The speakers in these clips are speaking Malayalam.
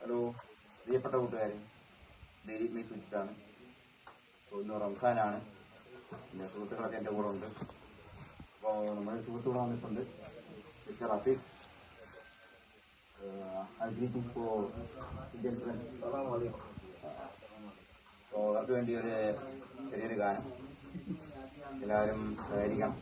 ഹലോ പ്രിയപ്പെട്ട കൂട്ടുകാരെ, ഡെയിലി മീ സുജിത്താണ്. ഇന്ന് റംസാനാണ്. എൻ്റെ സുഹൃത്തുക്കളൊക്കെ എൻ്റെ കൂടെ ഉണ്ട്. അപ്പോൾ നമ്മുടെ സുഹൃത്തുക്കൾ വന്നിട്ടുണ്ട്. Mister Rafi's, greeting for Indian friends. അപ്പോൾ അവർക്ക് വേണ്ടി ഒരു ചെറിയൊരു ഗാനം എല്ലാവരും സഹകരിക്കണം.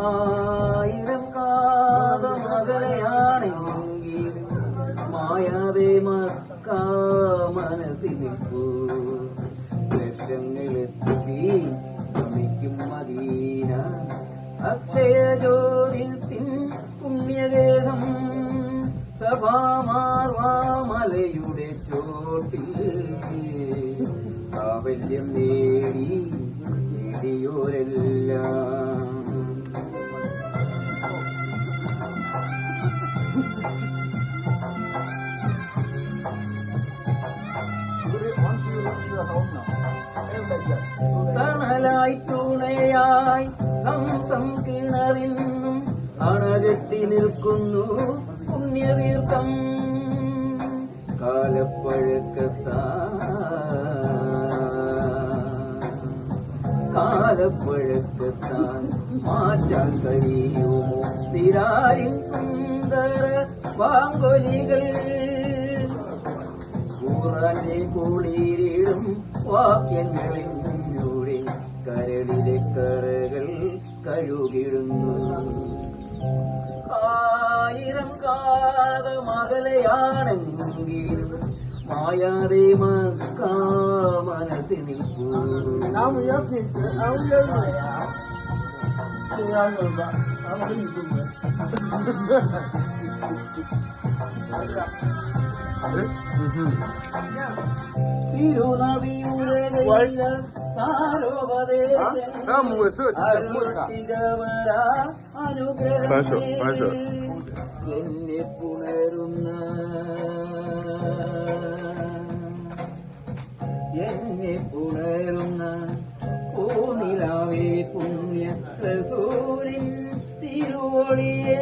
ആയിരം കാതമകലയാണെങ്കിൽ മായാതെ മക്ക മനസ്സിലിപ്പൂ ലക്ഷങ്ങളെത്തി ശ്രമിക്കും മദീന അക്ഷയ ജ്യോതിസിൻ പുണ്യഗേഹം സഭാമാർവാമലയുടെ ചോട്ടിൽ സാഫല്യം നേടിയോരെല്ലാം തണലായി തുണയായി സംസം കിണറിന്നും അണകെട്ടി നിൽക്കുന്നു പുണ്യതീർത്ഥം കാലപ്പഴക്കത്താൻ മാറ്റാൻ കഴിയുമോ തിരാരിൻ സുന്ദര വാങ്കൊലികൾ ഖുർആന്റെ കുളിരിടും വാക്യങ്ങളിലൂടെ കരളിലെ കറകൾ കഴുകിടുന്നു. ആയിരം കാതമകലയാണെങ്കിലും മായാതെ മക്ക മനസ്സിൽ നിൽക്കൂ. തിരുനബിയുടെ അനുഗ്രഹം എന്നെ പുണരുന്ന പൂനിലാവേ പുണ്യ റസൂലിൻ തിരുവോളിയേ.